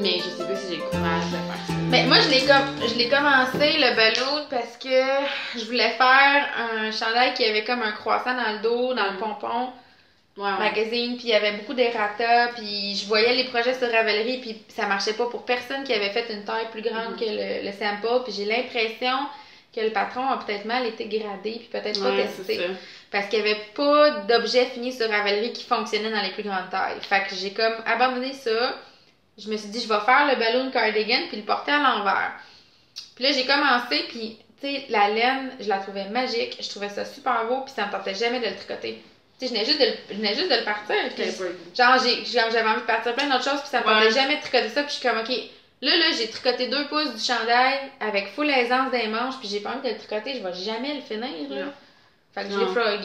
Mais je sais pas si j'ai le courage de faire ça. Mais moi, je l'ai commencé, le balloon, parce que je voulais faire un chandail qui avait comme un croissant dans le dos, dans le pompon. Magazine, puis il y avait beaucoup d'errata, puis je voyais les projets sur Ravelry, puis ça marchait pas pour personne qui avait fait une taille plus grande que le sample, puis j'ai l'impression que le patron a peut-être mal été gradé, puis peut-être pas testé. Parce qu'il y avait pas d'objet fini sur Ravelry qui fonctionnait dans les plus grandes tailles. Fait que j'ai comme abandonné ça. Je me suis dit, je vais faire le balloon cardigan, puis le porter à l'envers. Puis là, j'ai commencé, puis tu sais, la laine, je la trouvais magique, je trouvais ça super beau, puis ça me tentait jamais de le tricoter. Tu sais, je venais juste de le partir. Puis, genre, j'avais envie de partir plein d'autres choses, puis ça me tentait jamais de tricoter ça. Puis je suis comme, OK, là, j'ai tricoté 2 pouces du chandail avec full aisance des manches, puis j'ai pas envie de le tricoter, je vais jamais le finir, là. Fait que je l'ai froggy.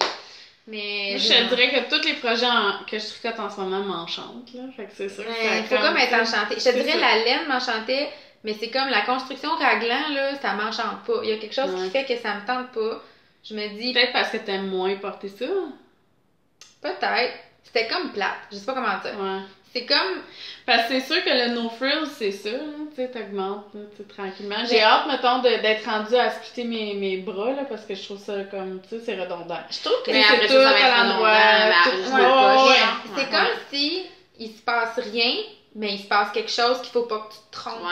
Mais je te dirais que tous les projets que je tricote en ce moment m'enchantent, là. Fait que c'est sûr. Il faut comme être enchanté. Je te dirais, la laine m'enchantait, mais c'est comme la construction raglan, là, ça m'enchante pas. Il y a quelque chose qui fait que ça me tente pas. Je me dis. Peut-être parce que t'aimes moins porter ça. Peut-être. C'était comme plate. Je sais pas comment dire. C'est comme. Parce que c'est sûr que le no frills, c'est ça, tu sais, t'augmentes, tranquillement. J'ai hâte, mettons, d'être rendue à splitter mes bras, là, parce que je trouve ça comme, tu sais, c'est redondant. Je trouve que c'est tout à l'endroit. C'est comme si il se passe rien, mais il se passe quelque chose qu'il faut pas que tu te trompes.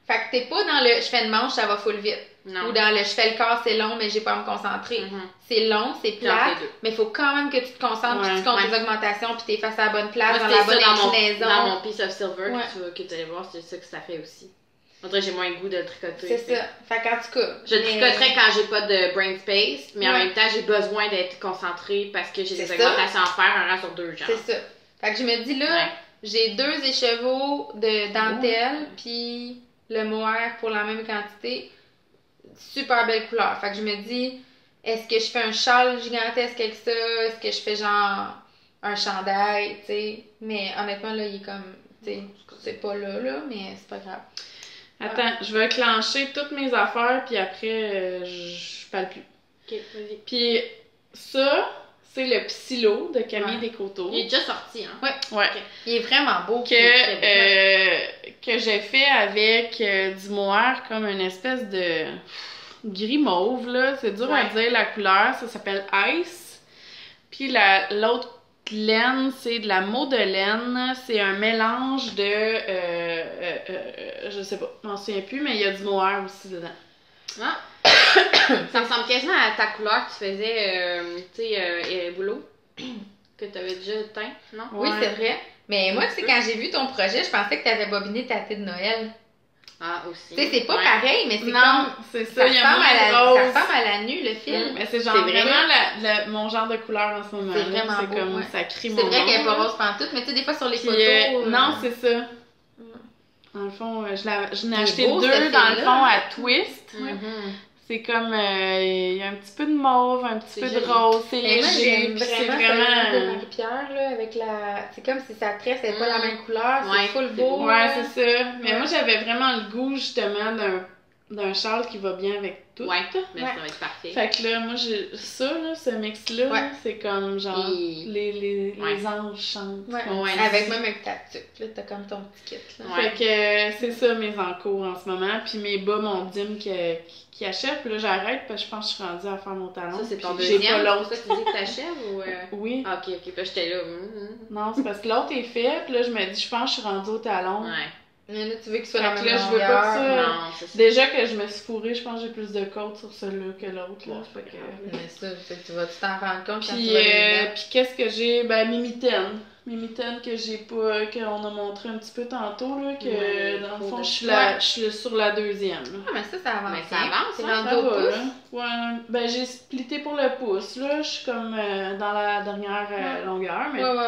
Fait que t'es pas dans le je fais une manche, ça va full vite. Non. Ou dans le je fais le corps, c'est long, mais j'ai pas à me concentrer. C'est long, c'est plat, mais il faut quand même que tu te concentres, puis tu comptes tes augmentations, puis t'es face à la bonne place, moi, dans la bonne inclinaison. Dans mon piece of silver que tu allais voir, c'est ça que ça fait aussi. On dirait que j'ai moins le goût de le tricoter. C'est ça. Fait qu'en tout cas. Je tricoterais quand j'ai pas de brain space, mais en même temps, j'ai besoin d'être concentrée parce que j'ai des augmentations à faire un rang sur 2, genre. C'est ça. Fait que je me dis là, j'ai 2 écheveaux de dentelle, puis le mohair pour la même quantité. Super belle couleur. Fait que je me dis, est-ce que je fais un châle gigantesque avec ça? Est-ce que je fais genre un chandail, tu sais? Mais honnêtement, là, il est comme, tu sais, c'est pas là, mais c'est pas grave. Attends, je vais clencher toutes mes affaires, puis après, je parle plus. Ok, vas-y. Puis ça, c'est le psylo de Camille Descoteaux. Il est déjà sorti, hein? Ouais. Okay. Il est vraiment beau. Que j'ai fait avec du mohair comme une espèce de gris mauve, là. C'est dur à dire la couleur. Ça s'appelle Ice. Puis l'autre laine, c'est de la laine. C'est un mélange de... je sais pas, je m'en souviens plus, mais il y a du mohair aussi dedans. Ah! Ça ressemble quasiment à ta couleur que tu faisais, tu sais, boulot, que tu avais déjà teint, non? Oui, c'est vrai. Mais moi, tu sais, quand j'ai vu ton projet, je pensais que tu avais bobiné ta thé de Noël. Ah, aussi. Tu sais, c'est pas pareil, mais c'est non, comme... c'est ça, il y a ça ressemble à la nu, le film. Mais c'est genre vraiment mon genre de couleur en ce moment. C'est vraiment beau, comme ça crie mon C'est vrai qu'elle est pas rose pantoute, mais tu sais, des fois sur les photos... non, c'est ça. Dans le fond, je n'ai acheté 2 dans le fond à Twist. C'est comme, il y a un petit peu de mauve, un petit peu de rose, c'est léger, puis c'est vraiment... de Marie-Pierre, là, avec la... C'est comme si sa tresse n'est pas la même couleur, c'est full beau. Ouais, c'est ça. Mais moi, j'avais vraiment le goût, justement, d'un châle qui va bien avec tout. Ouais, mais ça va être parfait. Fait que là, moi, j'ai ça, là, ce mix-là, c'est comme, genre, les anges chantent. Avec même un ta tuque, là, t'as comme ton petit kit, là. Fait que c'est ça, mes encours en ce moment. Puis mes bas, mon dim qui achève, puis là, j'arrête, parce que je pense que je suis rendue à faire mon talon. Ça, c'est ton deuxième, c'est pour ça que tu dis que t'achèves, ou... Oui. Ah, ok, puis j'étais là. Non, c'est parce que l'autre est fait, puis là, je me dis, je pense que je suis rendue au talon. Mais là, tu veux qu'il soit dans la même là, je veux pas que ça... Non, c'est ça. Déjà que je me suis fourrée, je pense que j'ai plus de côtes sur celui-là que l'autre, là. Fait que... Mais ça, tu vas t'en rendre compte quand puis, tu vas puis qu'est-ce que j'ai? Ben, mes mitaines. Mes mitaines que j'ai pas... qu'on a montré un petit peu tantôt, là, que dans le fond, je suis sur la 2e, là. Ah, mais ça avance. Mais ça avance, c'est hein, rendu au pouce. Ouais, ben j'ai splitté pour le pouce, là. Je suis comme dans la dernière longueur, mais... Ouais.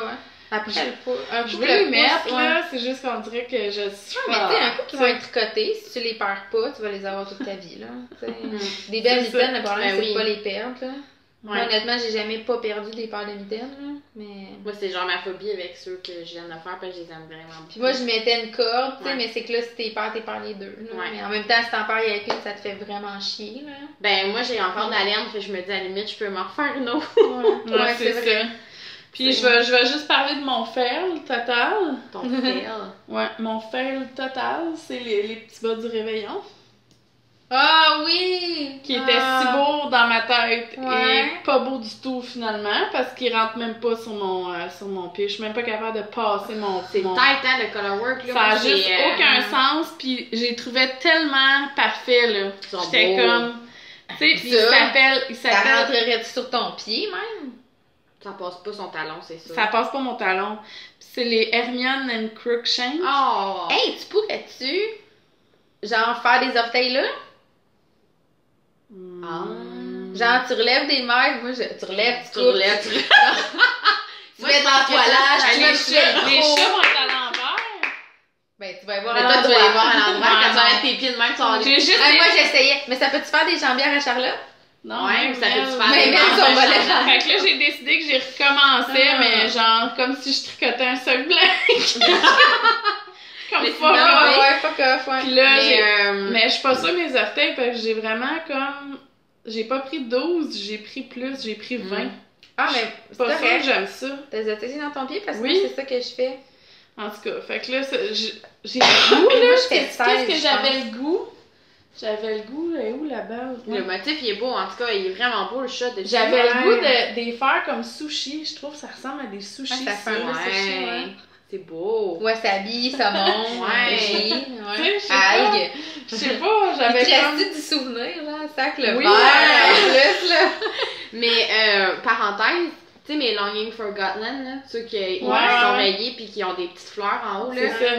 Après, je veux les mettre, là, c'est juste qu'on dirait que je suis mais tu sais, un coup qu'ils vont être tricotés, si tu les perds pas, tu vas les avoir toute ta vie, là. Des belles mitaines, le problème, c'est de pas les perdre, là. Moi, honnêtement, j'ai jamais pas perdu des paires de mitaines, là, mais... Moi, c'est genre ma phobie avec ceux que je viens de faire, parce que je les aime vraiment beaucoup. Puis moi, je mettais une corde, tu sais, mais c'est que là, si t'es perds les deux, là. Mais en même temps, si t'en perds avec une, ça te fait vraiment chier, là. Ben, moi, j'ai encore de la laine, fait que je me dis, à la limite, je peux m'en refaire une autre. Ouais, c'est ça. Puis je vais juste parler de mon fail total. Ton fail. Ouais, mon fail total, c'est les petits bas du réveillon. Ah oui! Qui était si beau dans ma tête Ouais. et pas beau du tout finalement parce qu'il rentre même pas sur mon pied. Je suis même pas capable de passer mon... C'est tight, hein, le colorwork, là. Ça a Moi, juste c'est, aucun sens, puis j'ai trouvé tellement parfait, là. Ils sont J'étais beaux. comme... Tu sais, puis Ça, il Ça s'appelle... rentrerait-tu sur ton pied, même? Ça passe pas son talon, c'est ça. Ça passe pas mon talon. Puis c'est les Hermione and Crookshank. Oh! Hey, tu pourrais-tu, genre, faire des orteils là? Ah. Genre, tu relèves des mailles, moi, tu relèves, tu relèves, tu mets de l'entoilage, tu Les mets chats vont être à l'envers. Ben, tu vas y voir Mais à toi, tu vas les l'endroit. voir à l'endroit quand tu vas Ouais, mettre tes pieds de même, tu vas avoir J'ai des... juste... Moi, j'essayais. Mais ça peut-tu faire des jambières à Charlotte? Non, Ouais, même ça peut elle. te faire Mais des même manches son de volet. chambre. Fait que là, j'ai décidé que j'ai recommencé, mais genre, comme si je tricotais un socle blanc. Comme Mais fuck sinon, off. ouais, fuck off, ouais. Puis là, Mais, mais je suis pas sûre mes orteils, parce que j'ai vraiment comme... J'ai pas pris 12, j'ai pris plus, j'ai pris 20. Ah, mais c'est Pas sûr que correct. j'aime ça. T'as essayé dans ton pied parce que Oui. moi, c'est ça que je fais. En tout cas, fait que là, j'ai le goût, là. Moi, je fais Qu'est-ce 16, que je j'avais pense. le goût? J'avais le goût, elle est où la base? Le motif, il est beau. En tout cas, il est vraiment beau, le chat de J'avais le goût Ouais. de les faire comme sushi. Je trouve que ça ressemble à des sushis. Ouais, ça fait un peu sushi, ouais. C'est beau. Wasabi, saumon, Ouais. riz, Tu sais, je sais pas. algues. Je sais pas, j'avais Il te comme... reste du souvenir, là, sac le Oui, verre, ouais. en plus, là. Mais, parenthèse, tu sais, mes Longing for Gotland, là, ceux qui sont rayés puis qui ont des petites fleurs en haut, là. C'est ça.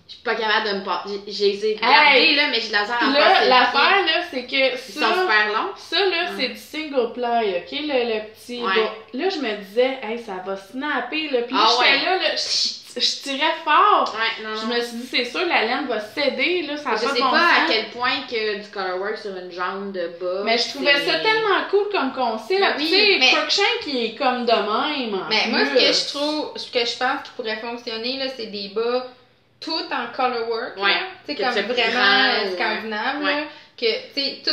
Je suis pas capable de me passer. J'ai essayé de garder, là, mais j'ai de la misère à Puis me là, passer le pied. l'affaire, là, c'est que Ils sont ça... super longs. Ça, là, c'est du single ply, OK? Le petit... Ouais. Bon, là, je me disais, hey, ça va snapper, là. Puis là, Ah j'étais ouais. là, je tirais fort. Ouais, non, Je non. me suis dit, c'est sûr, la laine va céder, là, ça a Je pas de sais bon pas à sens. quel point que du colorwork sur une jambe de bas. Mais je trouvais ça c'est- tellement cool comme concept. Ben Tu oui, sais, mais- Crookshank, qui est comme de même. en Mais moi, ce plus. que je trouve, ce que je pense qui pourrait fonctionner, là, c'est des bas tout en colorwork, Ouais. là. Tu sais, Que comme tu fais vraiment grand, ouais. scandinave, Ouais. là. Que, tu sais, tout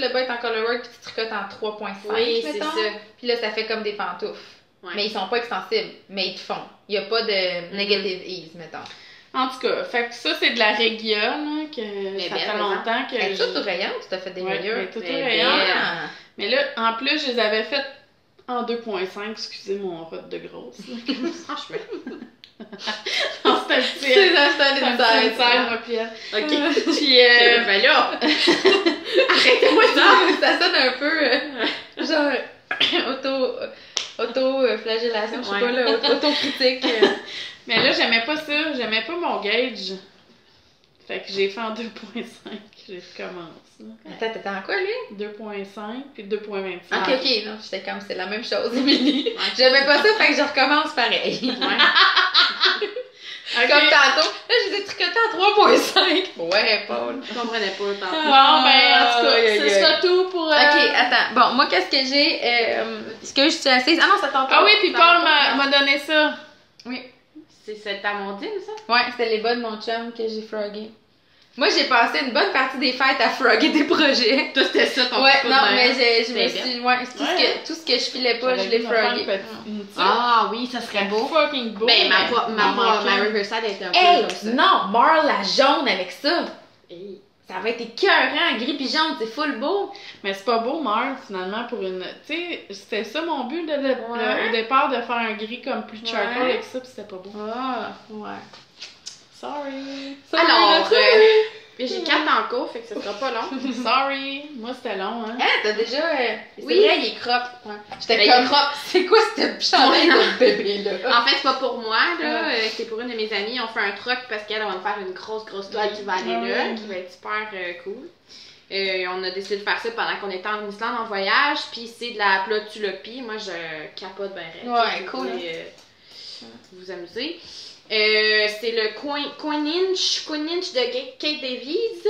le bas est en colorwork, puis tu tricotes en 3.5, Oui, c'est mettons. ça. Puis là, ça fait comme des pantoufles. Ouais. Mais ils sont pas extensibles, mais ils te font. Il y a pas de negative ease, mettons. En tout cas, fait que ça, c'est de la Regia, là, que Mais ça belle, fait par longtemps que Elle est je- toute rayante, tu t'as fait des Ouais, rayures. mais tout Mais est belle. rayant. Ah. Mais là, en plus, je les avais faites en 2.5, excusez mon rot de grosse. là. Franchement. Non, c'était un petit... C'est ça, c'est un C'est un petit inside. inside, moi, puis elle. Ok. Puis, Ben là! Arrêtez-moi ça! Ça sonne un peu genre auto-flagellation, je sais Ouais. pas, là, autocritique. mais là, j'aimais pas ça. J'aimais pas mon gauge. Fait que j'ai fait en 2.5. J'ai recommencé. Attends, t'étais en quoi, lui? 2.5 puis 2.25. Ok, non, j'étais comme, c'est la même chose, Émilie. J'aimais pas ça, fait que je recommence pareil. Ouais. Ok. Comme tantôt, là, je les ai tricotés en 3.5. Ouais, Paul. Je comprenais pas tant. Bon, ben, en tout cas, Aïe, aïe, ce aïe. sera tout pour... Ok, attends. Bon, moi, qu'est-ce que j'ai? Est-ce que je suis assise? Ah non, ça t'entend. Ah oui, puis Paul m'a donné ça. Oui. C'est cette amandine, ça? Ouais, c'était les bas de mon chum que j'ai frogué. Moi, j'ai passé une bonne partie des fêtes à froguer des projets. Toi, c'était ça ton Ouais, petit coup de non, main. mais je me C'est suis. Ouais, tout ce que je filais pas, je l'ai frogué. Ah oui, ça serait beau. Fucking beau. Ben, ma manquait. Riverside était un peu Hey, comme ça. non, Marle la jaune avec ça. Hey. Ça va être écœurant, gris pis jaune, c'est full beau. Mais c'est pas beau, Mars, finalement, pour une... Tu sais, c'était ça mon but Ouais. au départ, de faire un gris comme plus charcoal Ouais. avec ça, pis c'était pas beau. Ah, ouais. Sorry. Alors, j'ai 4 en cours, fait que ça sera pas long. Sorry. Moi, c'était long, hein. Ah, t'as déjà. C'est Oui. vrai, il est crop. Ouais. J'étais Ben, comme. il est crop. C'est quoi cette chandail de bébé-là? En fait, c'est pas pour moi, là. C'est pour une de mes amies. On fait un truc parce qu'elle va me faire une grosse toile qui va aller là, qui va être super cool. On a décidé de faire ça pendant qu'on était en Islande en voyage, puis c'est de la plotulopie. Moi, je capote ben raide. Ouais, Vous cool. pouvez, vous amuser. C'est le Coinage de Kate Davies.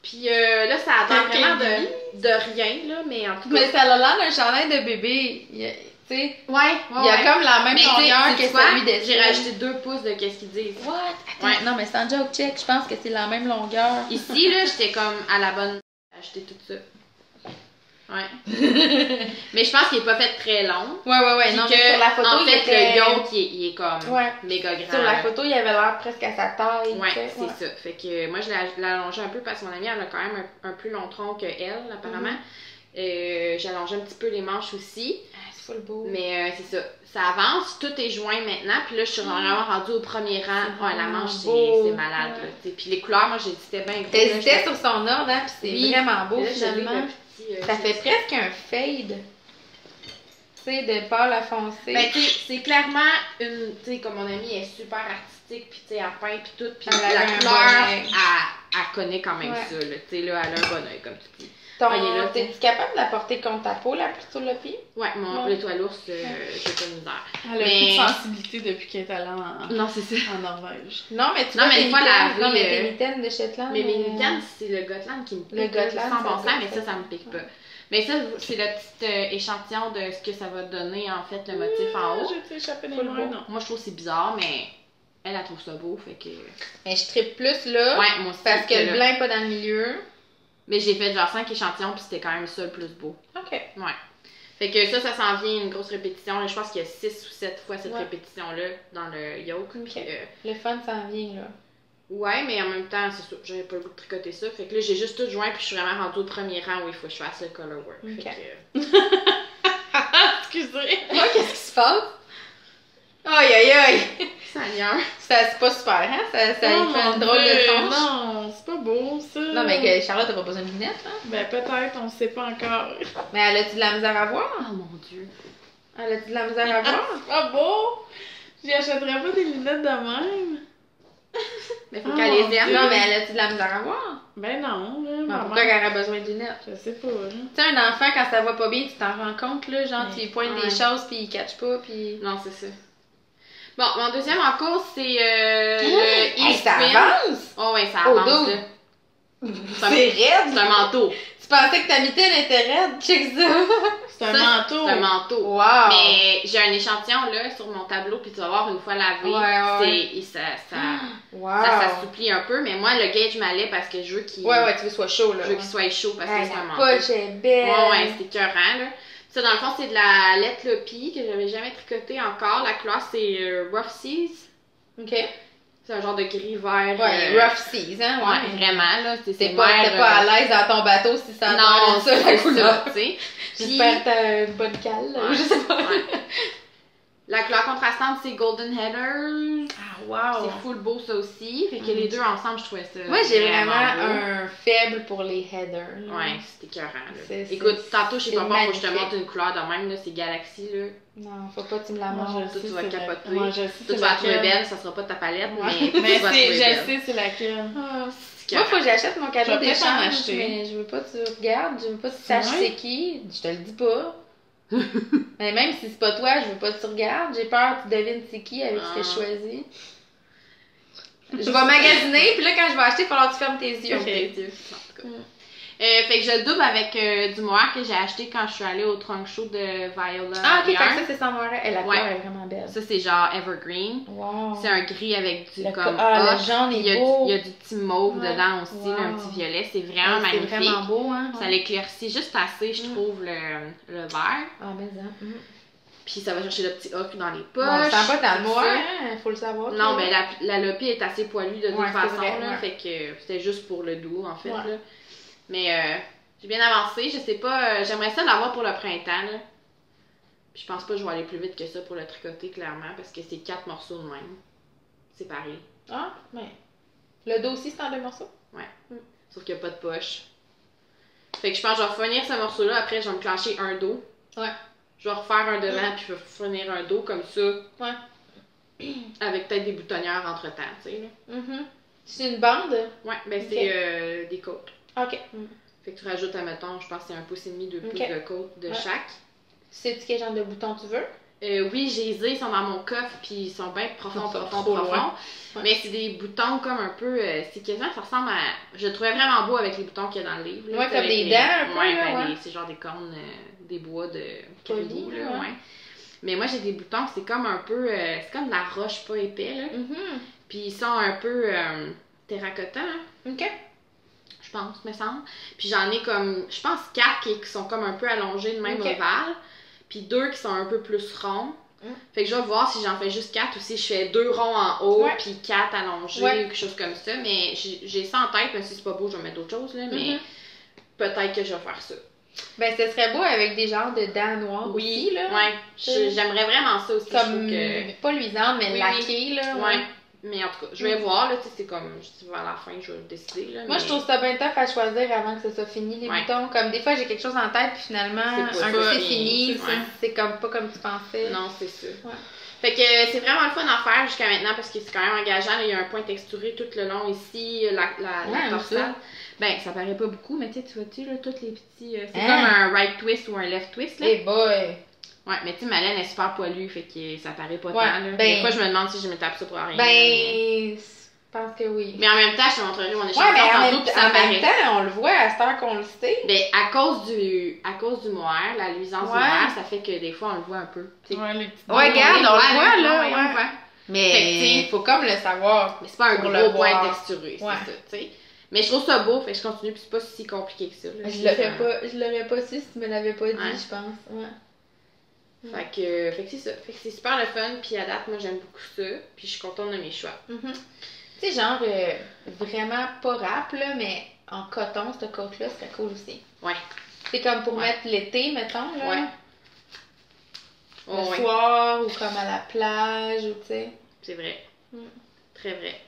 Puis là, ça a l'air Kate vraiment Davies. de rien, là, mais en tout cas. Mais ça a l'air d'un chandail de bébé. Tu sais, Ouais, il y a comme la même mais tu sais, longueur sais-tu que quoi? celui des J'ai rajouté 2 pouces de qu'est-ce qu'ils disent. What? Attends, Ouais. non, mais c'est un joke check. Je pense que c'est la même longueur. Ici, là, j'étais comme à la bonne. J'ai acheté tout ça. Ouais. Mais je pense qu'il est pas fait très long. Ouais. Puis Non, que, mais sur la photo, en fait, il était... le yoke, il est comme méga grand. Sur la photo, il avait l'air presque à sa taille. Ouais, c'est ça. Fait que moi, je l'ai allongé un peu parce que mon amie, elle a quand même un plus long tronc qu'elle, apparemment. J'ai allongé un petit peu les manches aussi. C'est full beau. Mais c'est ça. Ça avance, tout est joint maintenant. Puis là, je suis vraiment rendue au premier rang. La manche, c'est malade. Là, puis les couleurs, moi, j'hésitais bien gros. T'hésitais sur son ordre, hein, puis c'est vraiment beau, finalement. Ça fait presque un fade. Tu sais, de pâle à foncé. Ben, tu sais, c'est clairement une. Tu sais, comme mon amie est super artistique, puis tu sais, elle peint, puis tout. Puis la couleur, elle connaît quand même ça. Tu sais, là, elle a un bon oeil, comme tu dis. T'es-tu capable de la porter contre ta peau, la plutolopie? Ouais, le toit l'ours, j'ai pas de misère. Elle a plus de sensibilité depuis qu'elle est allée non, c'est ça. en Norvège. Non, mais tu vois, mais tes mitaines de Shetland. Mais mes mitaines, c'est le Gotland qui me pique. Le Gotland, sans bon sens, mais ça me pique pas. Mais ça, c'est le petit échantillon de ce que ça va donner, en fait, le motif en haut. Je t'ai échappé les mains, non. Moi, je trouve que c'est bizarre, mais elle trouve ça beau, fait que... Mais je trippe plus là, ouais, moi aussi, parce que le blanc n'est pas dans le milieu. Mais j'ai fait genre 5 échantillons, puis c'était quand même ça le plus beau. OK. Ouais. Fait que ça s'en vient une grosse répétition. Et je pense qu'il y a 6 ou 7 fois cette répétition-là dans le yoke. OK. Le fun s'en vient, là. Ouais, mais en même temps, c'est sûr, j'avais pas le goût de tricoter ça. Fait que là, j'ai juste tout joint, puis je suis vraiment rendue au premier rang où il faut que je fasse le color work. OK. Fait que... Excusez. Qu'est-ce qui se passe? Aïe! Seigneur. C'est pas super, hein? Ça fait une drôle de tronche. Non, c'est pas beau, ça. Non, mais Charlotte, t'as pas besoin de lunettes, hein? Ben, peut-être, on sait pas encore. Mais elle a-tu de la misère à voir? Oh mon Dieu. Elle a-tu de la misère à voir? C'est pas beau! J'y achèterais pas des lunettes de même. Mais faut qu'elle les aime. Non, mais elle a-tu de la misère à voir? Ben non, là. Mais pourquoi elle aurait besoin de lunettes? Je sais pas, hein. Tu sais, un enfant, quand ça va pas bien, tu t'en rends compte, là, genre, tu lui pointes des choses, puis il catch pas, puis... Non, c'est ça. Bon, mon deuxième en cours, c'est le East ça Wind. avance? Oh, ouais, ça avance, là. C'est raide! C'est un manteau. Tu pensais que ta mitaine était raide? Check ça! C'est un manteau. C'est un manteau. Wow! Mais j'ai un échantillon, là, sur mon tableau, puis tu vas voir, une fois lavé, ça s'assouplit un peu. Mais moi, le gauge m'allait parce que je veux qu'il... Ouais, tu veux qu'il soit chaud, là. Je veux qu'il soit chaud parce que c'est un manteau. La poche est belle! Ouais, c'est écœurant, là. Ça, dans le fond, c'est de la Letlopi que j'avais jamais tricoté encore. La couleur, c'est Rough Seas. OK. C'est un genre de gris vert. Ouais, Rough Seas, hein? Ouais, vraiment, là. T'es pas à l'aise dans ton bateau si ça non, ça, la couleur. Tu sais. J'espère que t'as une bonne cale, là. Je sais pas. Ouais. La couleur contrastante, c'est Golden Headers. Ah, wow! C'est full beau, ça aussi. Fait que les deux ensemble, je trouvais ça. Moi, j'ai vraiment un faible pour les headers. Là. Ouais, c'est écœurant, là. Écoute, tantôt, je sais pas pourquoi faut que je te montre une couleur de même, là. C'est Galaxy, là. Non, faut pas que tu me la montres. Toi, tu vas capoter. Moi, je sais. Toi, tu vas la trouver belle, ça sera pas de ta palette, mais tu vas trouver belle. Je sais, c'est laquelle. Moi, faut que j'achète mon cadeau d'échange, acheter. Mais je veux pas que tu regardes, je veux pas que tu saches c'est qui. Je te le dis pas. Mais même si c'est pas toi, je veux pas que tu regardes. J'ai peur que tu devines c'est qui avec ce que je choisis. Je vais magasiner, puis là, quand je vais acheter, il va falloir que tu fermes tes yeux. Fait que je le double avec du mohair que j'ai acheté quand je suis allée au trunk show de Viola. Ah, ok, fait que ça, c'est sans mohair. Et la couleur est vraiment belle. Ça, c'est genre Evergreen. Wow. C'est un gris avec du comme le jaune est beau. Il y a du petit mauve dedans aussi, là, un petit violet. C'est vraiment magnifique. C'est vraiment beau, hein. Ça l'éclaircit juste assez, je trouve, le vert. Ah, mais ça. Puis ça va chercher le petit hook dans les poches. Bon, ça va pas dans le noir, hein, faut le savoir. Non, mais la lopie est assez poilue de toute façon, vrai, là, fait que c'était juste pour le doux, en fait, là. Mais j'ai bien avancé, je sais pas, j'aimerais ça l'avoir pour le printemps, là. Puis je pense pas que je vais aller plus vite que ça pour le tricoter, clairement, parce que c'est 4 morceaux de même. C'est pareil. Ah, mais le dos aussi, c'est en 2 morceaux? Ouais. Sauf qu'il n'y a pas de poche. Fait que je pense que je vais finir ce morceau-là, après je vais me clencher un dos. Ouais. Je vais refaire un devant, puis je vais finir un dos comme ça. Ouais. Avec peut-être des boutonnières entre-temps, tu sais, là. C'est une bande? Ouais, ben c'est des côtes. OK. Fait que tu rajoutes, admettons, je pense que c'est 1,5 pouce, 2 pouces de côte de chaque. Sais-tu quel genre de bouton tu veux? Oui, j'ai les ai, ils sont dans mon coffre, puis ils sont bien profonds. Ouais. Mais c'est des boutons comme un peu, c'est quasiment, ça ressemble à, je le trouvais vraiment beau avec les boutons qu'il y a dans le livre. Là, ouais, comme des dents un peu, ouais. C'est genre des cornes, des bois de caribou, là, ouais. Mais moi, j'ai des boutons, c'est comme un peu, c'est comme de la roche pas épais, là. Puis ils sont un peu terracotta, hein. OK. Je pense, me semble. Puis j'en ai comme, je pense 4 qui sont comme un peu allongés de même ovale. Puis 2 qui sont un peu plus ronds. Fait que je vais voir si j'en fais juste 4 ou si je fais 2 ronds en haut, puis 4 allongés ou quelque chose comme ça. Mais j'ai ça en tête, mais si c'est pas beau, je vais mettre d'autres choses, là. Mais peut-être que je vais faire ça. Ben, ce serait beau avec des genres de dents noires aussi, là. Ouais, j'aimerais vraiment ça aussi. Comme, pas luisante, mais laquée, là. Ouais. Mais en tout cas, je vais voir, là, tu sais, c'est comme, vers la fin, je vais décider, là. Moi, je trouve ça bien tough à choisir avant que ça soit fini, les boutons. Comme, des fois, j'ai quelque chose en tête, puis finalement, un coup c'est fini, c'est comme pas comme tu pensais. Non, c'est ça. Fait que c'est vraiment le fun à faire jusqu'à maintenant, parce que c'est quand même engageant, là, il y a un point texturé tout le long ici, la dorsale. Ben, ça paraît pas beaucoup, mais tu vois-tu, là, tous les petits... c'est comme un right twist ou un left twist, là. Hey boy! Ouais, mais tu sais, ma laine est super poilue, fait que ça paraît pas tant, là. Des fois, je me demande si je me tape ça pour rien. Ben, je pense que oui. Mais en même temps, je te montrerai mon échantillon tantôt, puis ça paraît. En même temps, on le voit à cette heure qu'on le sait. Ben, à cause du mohair, la luisance du mohair, ça fait que des fois, on le voit un peu. Les petits regarde, on le voit, là. On le voit. Mais il faut comme le savoir. Mais c'est pas un gros point texturé, c'est ça, tu sais. Mais je trouve ça beau, fait que je continue, puis c'est pas si compliqué que ça. Là. Je l'aurais pas su si tu me l'avais pas dit, je pense. Fait que c'est ça. Fait que c'est super le fun, puis à date, moi j'aime beaucoup ça, puis je suis contente de mes choix. Tu sais, genre, vraiment pas rap, là, mais en coton, cette coat-là, serait cool aussi. Ouais. C'est comme pour mettre l'été, mettons, là. Ouais. Le soir, ou comme à la plage, ou tu sais. C'est vrai. Très vrai.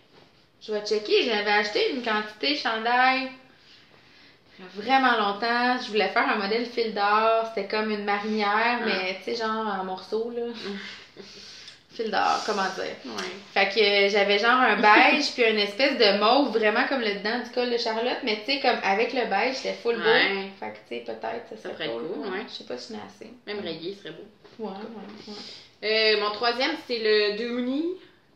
Je vais checker, j'avais acheté une quantité de chandail il y a vraiment longtemps. Je voulais faire un modèle fil d'or, c'était comme une marinière, mais tu sais, genre en morceaux, là. Fil d'or, comment dire. Fait que j'avais genre un beige puis une espèce de mauve, vraiment comme le dedans du col de Charlotte, mais tu sais, comme avec le beige, c'était full beau. Fait que tu sais, peut-être ça serait cool. Je sais pas si j'en ai assez. Même rayé serait beau. Mon troisième, c'est le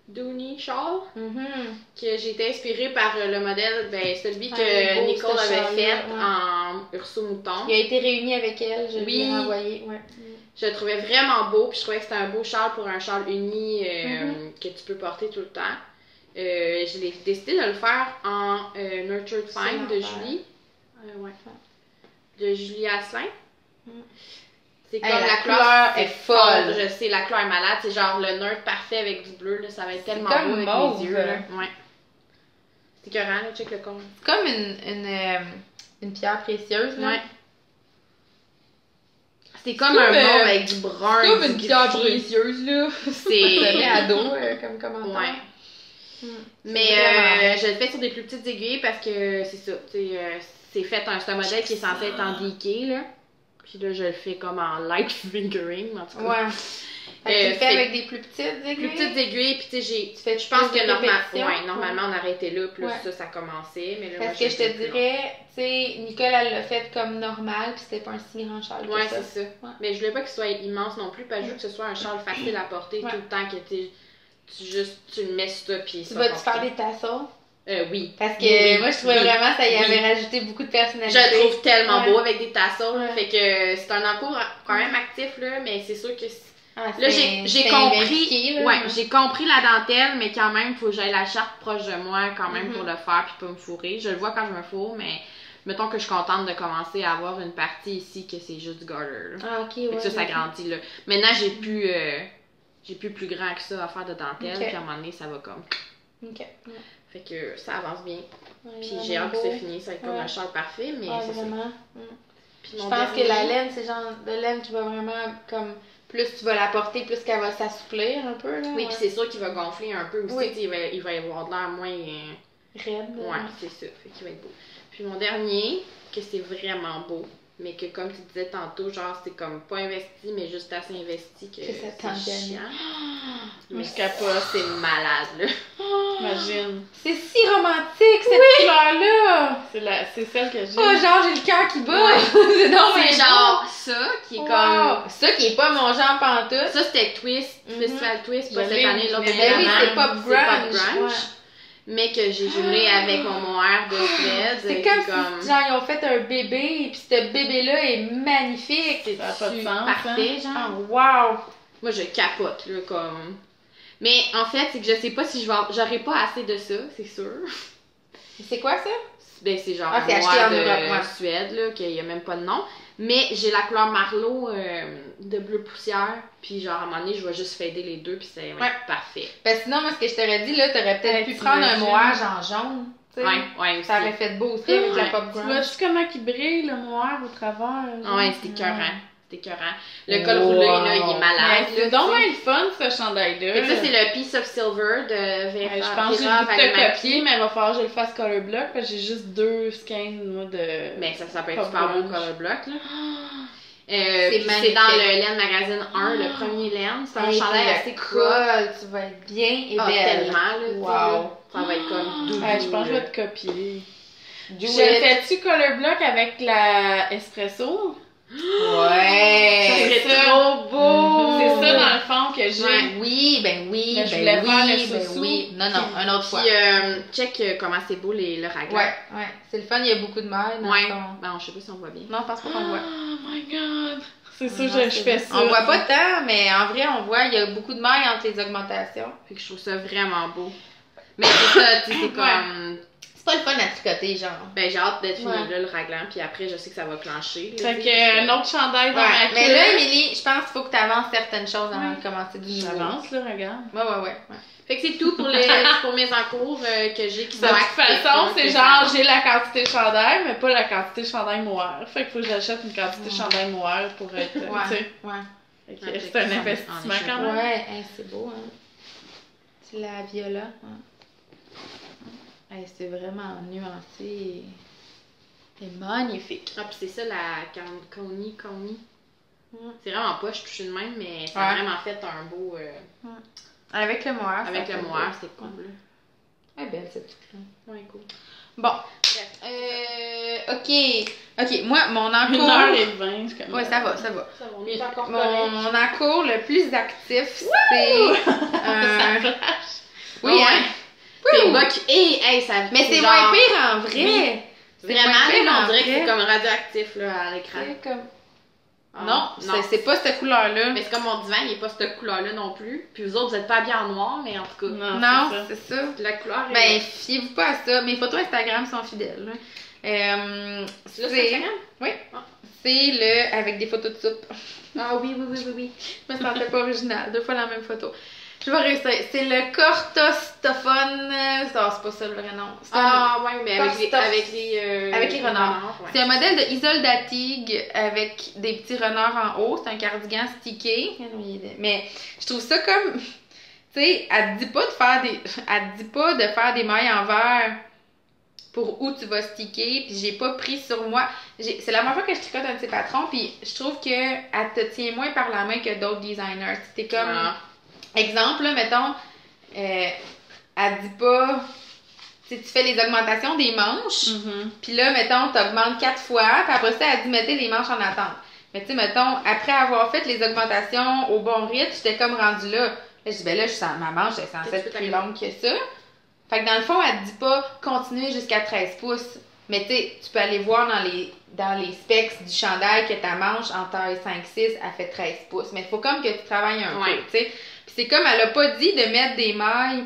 Dooney Shawl, que j'ai été inspirée par le modèle, celui que Nicole avait fait en Urso Mouton. Il a été réuni avec elle, je lui ai envoyé. Je le trouvais vraiment beau, puis je trouvais que c'était un beau châle pour un châle uni que tu peux porter tout le temps. J'ai décidé de le faire en Nurtured Fine de Julie. De Julie Asselin. C'est comme la couleur est folle. Je sais, la couleur est malade. C'est genre le neutre parfait avec du bleu. Là, ça va être tellement beau avec mes yeux. Là. C'est écœurant, là, check le compte. C'est comme une pierre précieuse. Là. C'est comme un mauve avec du brun. C'est comme une pierre précieuse. Là. C'est ado comme commentaire. Mais je le fais sur des plus petites aiguilles parce que c'est ça. C'est fait c'est un modèle qui est censé être en decay. Là. Puis là, je le fais comme en light fingering, en tout cas. Tu le fais avec des plus petites aiguilles? Plus petites aiguilles, puis tu sais, je pense que normalement, on arrêtait là, plus ça commençait. Mais là, parce que je te dirais, tu sais, Nicole, elle l'a fait comme normal, puis c'était pas un si grand châle que ça. C'est ça. Mais je voulais pas qu'il soit immense non plus, parce que je veux que ce soit un châle facile à porter tout le temps, que tu le mets sur toi, puis tu vas-tu faire des tassels? Oui. Parce que moi, je trouvais vraiment ça y avait rajouté beaucoup de personnalité. Je le trouve tellement beau avec des tassels. Fait que c'est un encours quand même actif, là, mais c'est sûr que... là, j'ai compris... j'ai compris la dentelle, mais quand même, il faut que j'aille la charpe proche de moi quand même pour le faire puis pas me fourrer. Je le vois quand je me fourre, mais mettons que je suis contente de commencer à avoir une partie ici que c'est juste du garter. Fait que ça grandit, là. Maintenant, j'ai plus grand que ça à faire de dentelle, puis à un moment donné, ça va comme... Fait que ça avance bien. Puis j'ai hâte que c'est fini. Ça va être comme un châle parfait, mais c'est vraiment. Puis je pense que la laine, c'est genre de laine qui va vraiment comme... Plus tu vas la porter, plus qu'elle va s'assouplir un peu. Là, puis c'est sûr qu'il va gonfler un peu aussi. Il va y avoir de l'air moins... raide. C'est ça. Fait qu'il va être beau. Puis mon dernier, que c'est vraiment beau, mais que comme tu disais tantôt, genre c'est comme pas investi, mais juste assez investi que c'est chiant. Mais je capote, c'est malade, là. Imagine. C'est si romantique, cette couleur-là! C'est celle que j'ai. Oh, genre, j'ai le cœur qui bat! C'est genre ça, qui est comme... Ça qui est pas mon genre pantoute. Ça, c'était Twist, Festival Twist, pas cette année, l'autre année. Oui, c'est Pop Grunge. Mais que j'ai jumelé avec mon mohair de Suède. C'est comme si, genre, ils ont fait un bébé, et puis ce bébé-là est magnifique. C'est parfait, genre. Oh, wow! Moi, je capote, là, comme... Mais en fait, c'est que je sais pas si j'aurai pas assez de ça, c'est sûr. C'est quoi ça? Ben, c'est genre c'est un acheté noir en Europe, ouais. de Suède, là, qu'il n'y a même pas de nom. Mais j'ai la couleur Marlowe de bleu poussière. Puis genre, à un moment donné, je vais juste fader les deux, puis c'est parfait. Ben sinon, moi, ce que je t'aurais dit, là, t'aurais peut-être pu prendre un moirage en jaune. T'sais. Ouais, aussi. Ça aurait fait beau aussi avec la pop Tu grunge. vois-tu comment il brille, le moire, au travers? Ouais, c'était écœurant. C'était écœurant. Le col roulé, là, il est malade. C'est donc bien le fun, ce chandail-là. Fait que ça, c'est le Piece of Silver de Vera. Je pense que j'ai le goût de te copier, mais il va falloir que je le fasse color block, parce que j'ai juste 2 scans, moi, de... Mais ça peut être super beau color block, là. C'est c'est dans le Laine Magazine 1, le premier Laine. C'est un chandail assez cool. Tu vas être bien et belle. Tellement, là. Wow. Ça va être comme doux. Je pense que je vais te copier. Do Je it. fais-tu color block avec la espresso? Ouais! C'est trop beau! C'est ça, dans le fond, que j'ai. Ouais. Oui, Mais je voulais faire le sous-sous. oui. Non, une autre fois. Puis, check comment c'est beau le raglan. Ouais. C'est le fun, il y a beaucoup de mailles dans son... Ben, je sais pas si on voit bien. Non, je pense pas qu'on voit. Oh my god! C'est ça, Non, je fais ça. On voit pas tant, mais en vrai, on voit, il y a beaucoup de mailles entre les augmentations. Fait que je trouve ça vraiment beau. Mais c'est ça, tu sais, c'est comme... C'est pas le fun à tricoter, genre. Ben, j'ai hâte d'être fini là, le raglan, puis après, je sais que ça va clencher. Fait que, un autre chandail dans ma queue. Mais là, Émilie, je pense qu'il faut que tu avances certaines choses avant de commencer du nouveau. J'avance, là, regarde. Ouais. Fait que c'est tout pour, pour mes encours que j'ai qui De sont toute actifs, façon, c'est genre, ça. j'ai la quantité de chandail, mais pas la quantité de chandail noir. Fait qu'il faut que j'achète une quantité de chandail noir pour être, tu sais. Fait que c'est un investissement quand même. Ouais, c'est beau, hein. C'est la viola. C'est vraiment nuancé. C'est magnifique. Ah, puis c'est ça, la Coney. C'est vraiment pas, je touche de même, mais ça a vraiment fait un beau... Avec le moire. Avec le moire, c'est cool. Elle est belle, cette truc-là. Ouais, cool. Bon. OK, moi, mon encours... 1h20, c'est comme... Ouais, ça va. Ça va, on est encore Mon encours le plus actif, c'est... Ça flash. Oui, hein? C'est bas hey, ça... Mais c'est genre... moins pire en vrai. Oui. C'est Vraiment, moins pire là, en on dirait que vrai. c'est comme radioactif là, à l'écran. C'est comme... Ah, non, c'est pas cette couleur-là. Mais c'est comme mon divan, il est pas cette couleur-là non plus. Puis vous autres, vous êtes pas habillés en noir, mais en tout cas. Non, c'est ça. La couleur est... Ben, fiez-vous pas à ça. Mes photos Instagram sont fidèles. Là. C'est là, c'est Instagram? Oui. C'est le avec des photos de soupe. Ah oui. Je me sentais pas originale. 2 fois la même photo. Je vais réussir. C'est le cortostophone. C'est pas ça le vrai nom. Ouais, mais avec les renards. Ouais. C'est un modèle de Isolde Datig avec des petits renards en haut. C'est un cardigan stické. Mais je trouve ça comme... Tu sais, elle te dit pas de faire des mailles en verre pour où tu vas sticker. Puis j'ai pas pris sur moi. C'est la première fois que je tricote un de ses patrons. Puis je trouve qu'elle te tient moins par la main que d'autres designers. C'était comme... Exemple, là, mettons, elle dit pas, tu fais les augmentations des manches, puis là, mettons, t'augmentes 4 fois, puis après ça, elle dit, mettez les manches en attente. Mais tu sais, mettons, après avoir fait les augmentations au bon rythme, j'étais comme rendue là. Là, je dis, ben là, ma manche est censée être plus longue que ça. Fait que dans le fond, elle te dit pas, continuer jusqu'à 13 pouces. Mais tu sais, tu peux aller voir dans les specs du chandail que ta manche en taille 5-6, elle fait 13 pouces. Mais il faut comme que tu travailles un peu, tu sais. Puis c'est comme, elle a pas dit de mettre des mailles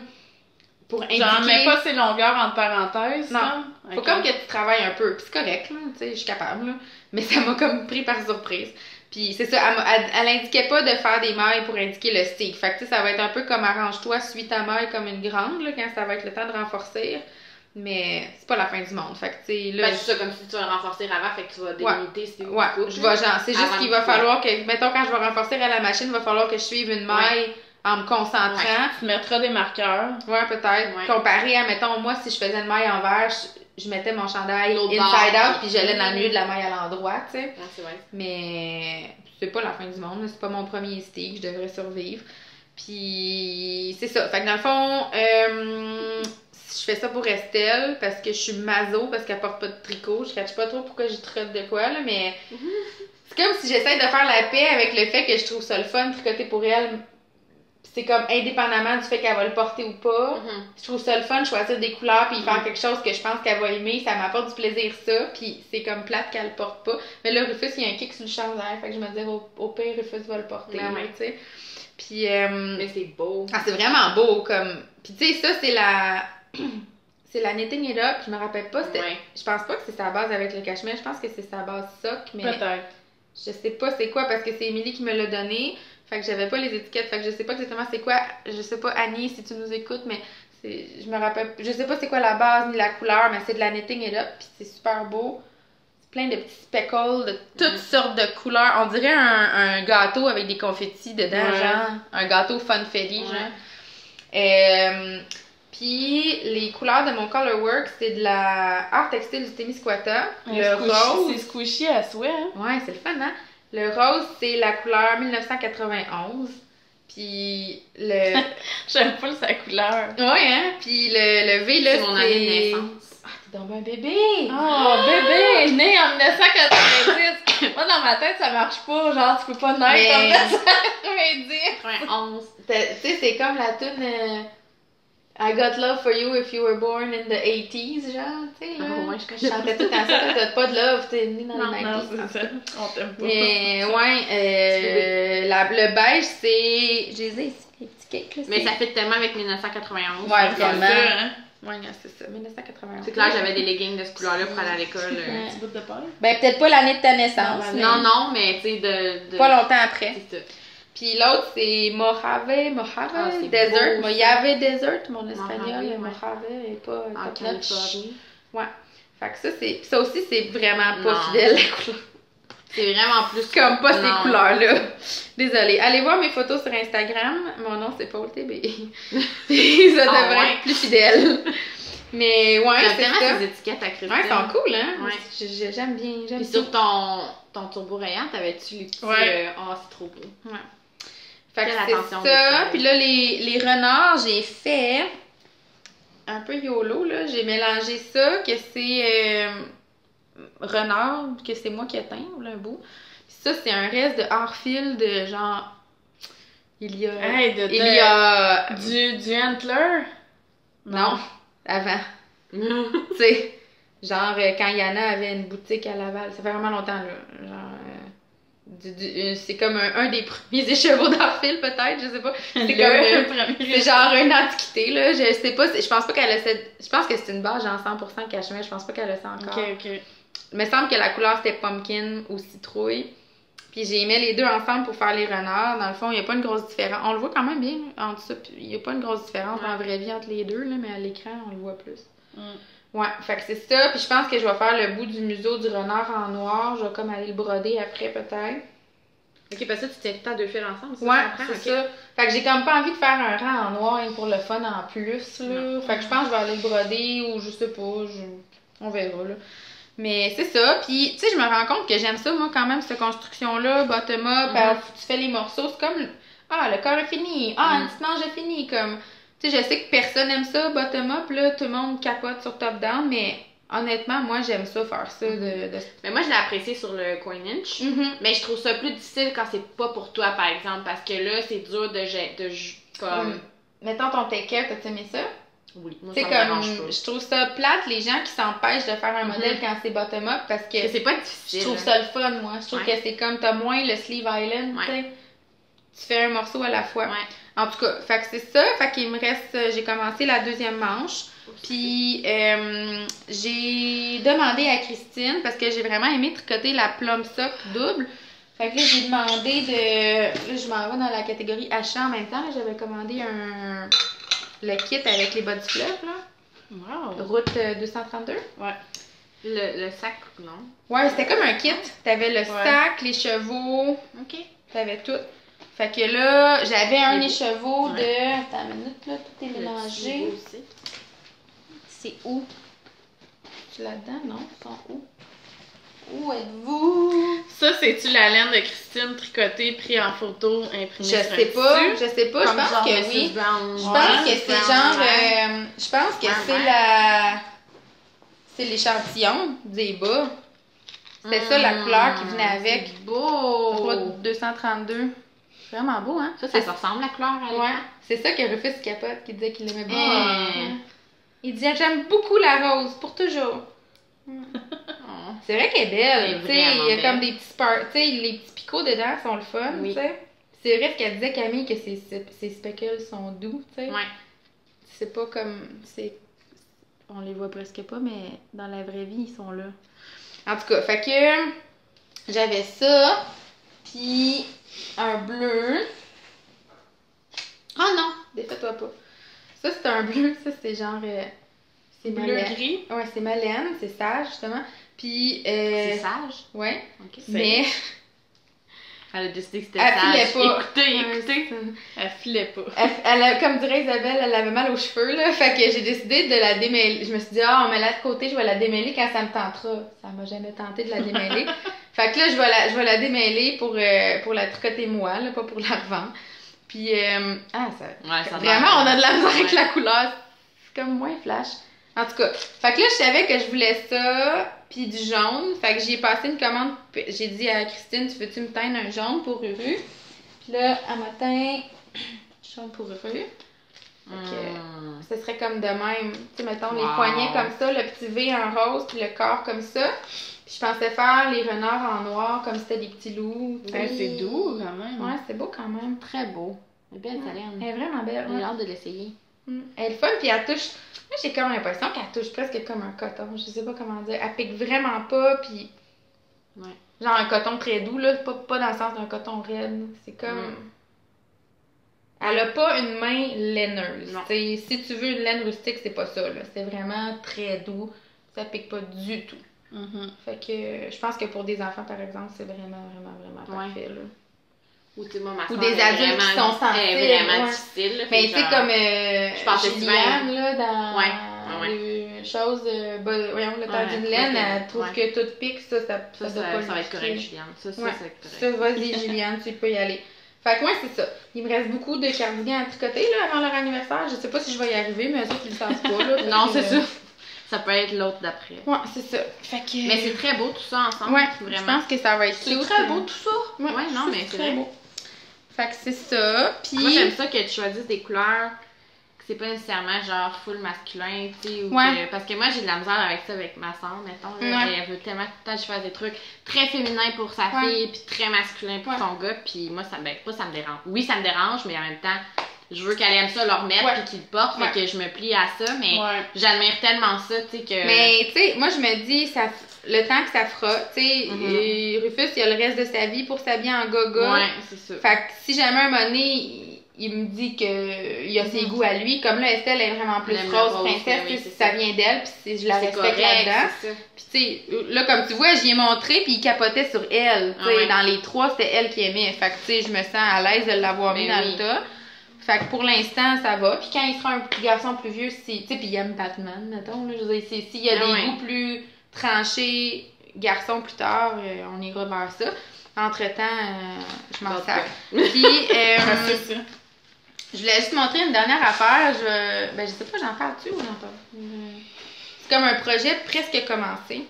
pour indiquer... Genre, mets pas ses longueurs entre parenthèses, non. Faut comme que tu travailles un peu. Puis c'est correct, là, tu sais, je suis capable, là. Mais ça m'a comme pris par surprise. Puis c'est ça, elle indiquait pas de faire des mailles pour indiquer le stick. Fait que tu sais, ça va être un peu comme arrange-toi, suis ta maille comme une grande, là, quand ça va être le temps de renforcer. Mais c'est pas la fin du monde. Fait que tu sais, là... Ben, c'est ça, comme si tu vas le renforcer avant, fait que tu vas délimiter si tu Ouais, je vais genre, c'est juste qu'il va falloir que, mettons, quand je vais renforcer à la machine, il va falloir que je suive une maille en me concentrant. Tu mettras des marqueurs. Ouais, peut-être. Ouais. Comparé à, mettons, moi, si je faisais une maille en verre, je mettais mon chandail L'autre inside bord, out, puis j'allais dans le milieu de la maille à l'endroit, tu sais. Ouais, c'est vrai. Mais c'est pas la fin du monde, c'est pas mon premier stick, je devrais survivre. Puis c'est ça. Fait que dans le fond, je fais ça pour Estelle parce que je suis maso, parce qu'elle porte pas de tricot. Je catch pas trop pourquoi je tricote de quoi, là, mais c'est comme si j'essaie de faire la paix avec le fait que je trouve ça le fun de tricoter pour elle. C'est comme indépendamment du fait qu'elle va le porter ou pas. Je trouve ça le fun de choisir des couleurs puis faire quelque chose que je pense qu'elle va aimer. Ça m'apporte du plaisir, ça. Puis c'est comme plate qu'elle le porte pas. Mais là, Rufus, il y a un kick sur le chandail. Fait que je me dis, au pire, Rufus va le porter. Ouais. Tu sais. Puis. Mais c'est beau. Ah, c'est vraiment beau. Comme... Puis tu sais, ça, c'est c'est la Knitting It Up, je me rappelle pas, Ouais. je pense pas que c'est sa base avec le cachemire, je pense que c'est sa base sock, mais Peut-être. je sais pas c'est quoi parce que c'est Émilie qui me l'a donné, fait que j'avais pas les étiquettes, fait que je sais pas exactement c'est quoi, je sais pas Annie si tu nous écoutes, mais je me rappelle, je sais pas c'est quoi la base ni la couleur, mais c'est de la Knitting It Up, puis c'est super beau. Plein de petits speckles de toutes sortes de couleurs. On dirait un gâteau avec des confettis dedans, genre. Un gâteau funfetti, genre. Puis les couleurs de mon Colorwork, c'est de la art textile du Témiscouata. Le rose. C'est squishy à souhait, hein? Ouais, c'est le fun, hein? Le rose, c'est la couleur 1991. Puis le. J'aime pas sa couleur. Ouais, hein? Puis le V, là, c'est mon année de naissance. Ah, t'es donc un bébé! Oh, bébé! Né en 1990! Moi, dans ma tête, ça marche pas. Genre, tu peux pas naître en 1990. 91. Tu sais, c'est comme la tune I got love for you if you were born in the 80s, genre, tu sais, là. Ah, ouais, Je chantais tout le temps ça, t'as pas de love, t'es né dans les 90s. Non, c'est ça. On t'aime pas. Mais, ouais, le beige, c'est. J'ai les ai ici, les petits cakes, là. Mais ça fait tellement avec 1991. Ouais, C'est vraiment. sûr, hein? Ouais, c'est ça, 1991. C'est clair, j'avais des leggings de ce couleur-là pour aller à l'école. Un petit bout de paille. Ben, peut-être pas l'année de ta naissance. mais Non, mais tu sais, de. Pas longtemps après. C'est ça. Puis l'autre, c'est Mojave c'est Desert. beau, Mojave Desert, mon espagnol. Mojave, ouais. Mojave est pas En top notch. Californie. Ouais. Fait que ça aussi, c'est vraiment pas Non. fidèle, la couleur. C'est vraiment plus. Comme pas Non. ces couleurs-là. Désolée. Allez voir mes photos sur Instagram. Mon nom, c'est Paul TB. Puis ça devrait ouais? être plus fidèle. Mais ouais, T'as c'est tellement ça. ces étiquettes à Christine. Ouais, elles sont cool, hein? Ouais. J'aime bien. J'aime Puis bien. sur ton turbo rayant, t'avais-tu les petits. Ouais. Oh, c'est trop beau. Ouais. Fait que Quelle c'est attention au ça. détail. Puis là, les renards, j'ai fait un peu YOLO, là. J'ai mélangé ça, que c'est renard, que c'est moi qui ai teint, là, un bout. Puis ça, c'est un reste de hors-fil de genre... Il y a... Hey, il y a... Du antler? Non, avant. Tu sais, genre quand Yana avait une boutique à Laval. Ça fait vraiment longtemps, là. Genre... c'est comme un des premiers écheveaux d'Arfil, peut-être, je sais pas. C'est comme c'est genre une antiquité, là. Je sais pas, je pense pas qu'elle a cette. Je pense que c'est une base, genre 100% cachemire, je pense pas qu'elle a ça encore. Ok. Il me semble que la couleur c'était pumpkin ou citrouille. Puis j'ai mis les deux ensemble pour faire les renards. Dans le fond, il n'y a pas une grosse différence. On le voit quand même bien entre ça, puis il n'y a pas une grosse différence en vraie vie entre les deux, là, mais à l'écran, on le voit plus. Ouais, fait que c'est ça. Puis je pense que je vais faire le bout du museau du renard en noir. Je vais comme aller le broder après, peut-être. Ok, parce que tu tiens tout le temps deux fils ensemble, Ouais, je comprends, c'est ça. Fait que j'ai comme pas envie de faire un rang en noir rien que pour le fun en plus, là. Non. Fait que je pense que je vais aller le broder ou je sais pas, on verra, là. Mais c'est ça. Puis, tu sais, je me rends compte que j'aime ça, moi, quand même, cette construction-là, bottom-up, tu fais les morceaux, c'est comme, le corps est fini, une petite manche est finie, comme... Tu sais, je sais que personne aime ça, bottom-up, là, tout le monde capote sur top-down, mais honnêtement, moi, j'aime ça, faire ça Mais moi, je l'ai apprécié sur le coin inch, mais je trouve ça plus difficile quand c'est pas pour toi, par exemple, parce que là, c'est dur comme... Mettons ton take-care, t'as aimé ça? Oui, moi, C'est ça me dérange comme, pas. je trouve ça plate, les gens qui s'empêchent de faire un modèle quand c'est bottom-up, parce que C'est pas difficile. je trouve ça le fun, moi. Je trouve que c'est comme, t'as moins le sleeve island, tu sais. Tu fais un morceau à la fois. Ouais. En tout cas, fait que c'est ça. Fait qu'il me reste, j'ai commencé la deuxième manche. Puis, j'ai demandé à Christine, parce que j'ai vraiment aimé tricoter la plum sock double. Fait que là, j'ai demandé de... Là, je m'en vais dans la catégorie achat en même temps. J'avais commandé le kit avec les bas du fleuve, là. Wow. Route 232. Ouais. Le sac, non? Ouais, c'était comme un kit. T'avais le sac, les chevaux. Ok. T'avais tout. Fait que là, j'avais un écheveau Ouais. de... Attends une minute, là, tout est mélangé. Aussi. C'est où? Tu là-dedans? Non, ils sont où? Où êtes-vous? Ça, c'est-tu la laine de Christine tricotée, prise en photo, imprimée Je sur un sais pas, tissu? je sais pas. Je Comme pense genre que Mrs. oui. Brown. Je pense que c'est genre... je pense que c'est la... C'est l'échantillon des bas. C'était ça la couleur qui venait avec. C'est beau! Route 232. Vraiment beau, hein? Ça ressemble la couleur à Ouais. C'est ça que Rufus capote qui disait qu'il aimait bien. Mmh. Il dit j'aime beaucoup la rose pour toujours. Oh. C'est vrai qu'elle est Elle est belle. Tu sais, il y a vraiment comme des petits tu sais, les petits picots dedans sont le fun, Oui. tu sais. C'est vrai qu'elle disait Camille que ses speckles sont doux, tu sais. Ouais. C'est pas comme on les voit presque pas, mais dans la vraie vie, ils sont là. En tout cas, fait que j'avais ça, puis un bleu. Oh non, défais-toi pas. Ça, c'est un bleu, ça, c'est genre... c'est bleu-gris? Ouais, c'est Malène, c'est sage, justement. Puis... C'est sage? Ouais. Okay. Mais... Elle a décidé que c'était elle sage. Filait pas. Écoutez. Elle filait pas. Elle a, comme dirait Isabelle, elle avait mal aux cheveux, là. Fait que j'ai décidé de la démêler. Je me suis dit, on met la de côté, je vais la démêler quand ça me tentera. Ça m'a jamais tenté de la démêler. Fait que là, je vais la démêler pour la tricoter moi, là, pas pour la revendre. Puis, ça vraiment, on a de la misère avec la couleur. C'est comme moins flash. En tout cas, fait que là, je savais que je voulais ça, puis du jaune. Fait que j'ai passé une commande. J'ai dit à Christine, tu veux-tu me teindre un jaune pour Ruru? Puis là, elle m'a teint jaune pour Ruru. Ce serait comme de même. Tu sais, mettons les poignets comme ça, le petit V en rose, puis le corps comme ça. Puis je pensais faire les renards en noir, comme si c'était des petits loups. C'est doux quand même. Ouais, c'est beau quand même. Très beau. Elle est belle, Salerne. Elle est vraiment belle. J'ai hâte de l'essayer. Elle est fun, puis elle touche. Moi, j'ai comme l'impression qu'elle touche presque comme un coton. Je sais pas comment dire. Elle pique vraiment pas, puis. Ouais. Genre un coton très doux, là. Pas dans le sens d'un coton raide. C'est comme. Elle a pas une main laineuse. T'sais, si tu veux une laine rustique, c'est pas ça, là. C'est vraiment très doux. Ça pique pas du tout. Fait que je pense que pour des enfants, par exemple, c'est vraiment parfait, là. Ou des adultes qui sont sensibles. C'est vraiment difficile. Là, mais tu sais, comme je pense Juliane, là, dans les choses, voyons, le temps d'une laine, elle trouve que tout pique, ça va être correct, Juliane. Ça, c'est correct. Ça, vas-y, Juliane, tu peux y aller. Fait que moi, c'est ça. Il me reste beaucoup de cardigans à tricoter, là, avant leur anniversaire. Je sais pas si je vais y arriver, mais eux autres, ils le savent pas, là. Non, c'est ça. Ça peut être l'autre d'après. Ouais, c'est ça. Fait que... Mais c'est très beau tout ça ensemble. Ouais, vraiment. Je pense que ça va être C'est très beau tout ça. Ouais, non, mais c'est très vrai. beau. Fait que c'est ça. Puis... Moi, j'aime ça que tu choisisses des couleurs que c'est pas nécessairement genre full masculin, tu sais. Parce que moi, j'ai de la misère avec ça avec ma soeur, mettons. Là, elle veut tellement tout le temps que je fasse des trucs très féminins pour sa fille, puis très masculin pour son gars. Puis moi, ça me dérange. Oui, ça me dérange, mais en même temps, je veux qu'elle aime ça, le remettre, puis qu'il le porte. Fait que je me plie à ça, mais j'admire tellement ça, tu sais, que... Mais, tu sais, moi, je me dis, le temps que ça fera, tu sais, Rufus, il a le reste de sa vie pour s'habiller en gaga. Ouais, c'est ça. Fait que si jamais un moment donné, il me dit qu'il a ses goûts à lui, comme là, Estelle est vraiment plus rose princesse, ça vient d'elle, puis je la respecte là-dedans. Puis, tu sais, là, comme tu vois, j'y ai montré, puis il capotait sur elle. Tu sais, dans les trois, c'était elle qui aimait. Fait que, tu sais, je me sens à l'aise de l'avoir mis dans le tas. Fait que pour l'instant, ça va. Puis quand il sera un petit garçon plus vieux, tu sais, puis il aime Batman, mettons, là, je veux dire, s'il y a des goûts plus tranchés, garçon plus tard, on ira vers ça. Entre-temps, je m'en sers. Puis, je voulais juste montrer une dernière affaire. Je sais pas, j'en parle-tu ou j'en parle? C'est comme un projet presque commencé.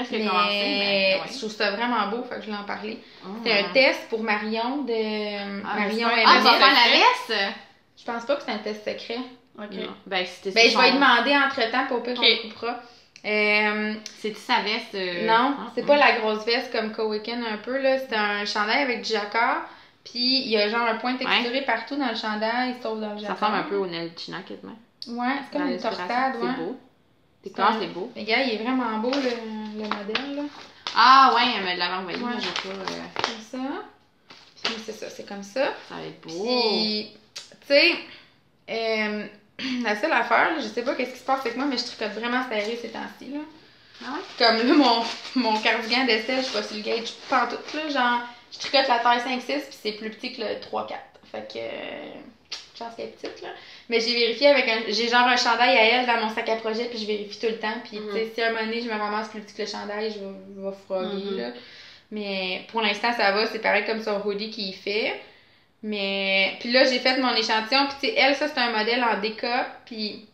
Mais je trouve ça vraiment beau, fait que je voulais en parler. C'est un test pour Marion de Marion tu vas faire la laisse? Je pense pas que c'est un test secret. Ok. Ben, je vais lui demander entre-temps pour pas qu'on le coupera. C'est-tu sa veste? Non, c'est pas la grosse veste comme Cowicken un peu, là. C'est un chandail avec du jacquard. Puis il y a genre un point texturé partout dans le chandail, sauf dans le jacquard. Ça ressemble un peu au Nelchina quasiment. Ouais, c'est comme une torsade, C'est beau. C'est beau. Les gars, il est vraiment beau le modèle, là. Ah ouais, elle me l'avait envoyé, moi j'ai pas... Comme ça. Puis c'est ça, c'est comme ça. Ça va être beau. Puis, tu sais, la seule affaire, là, je sais pas qu'est-ce qui se passe avec moi, mais je tricote vraiment serré ces temps-ci, là. Ah ouais? Comme là, mon cardigan d'Estelle, je suis pas sur le gauge pantoute, là, genre, je tricote la taille 5-6, puis c'est plus petit que le 3-4. Fait que, je pense qu'elle est petite, là. Mais j'ai vérifié j'ai genre un chandail à elle dans mon sac à projet, puis je vérifie tout le temps. Puis, tu sais, si à un moment donné, je me ramasse plus petit que le chandail, je vais froguer, là. Mais pour l'instant, ça va. C'est pareil comme son hoodie qu'il fait. Mais, puis là, j'ai fait mon échantillon. Puis, tu sais, elle, ça, c'est un modèle en déca. Puis,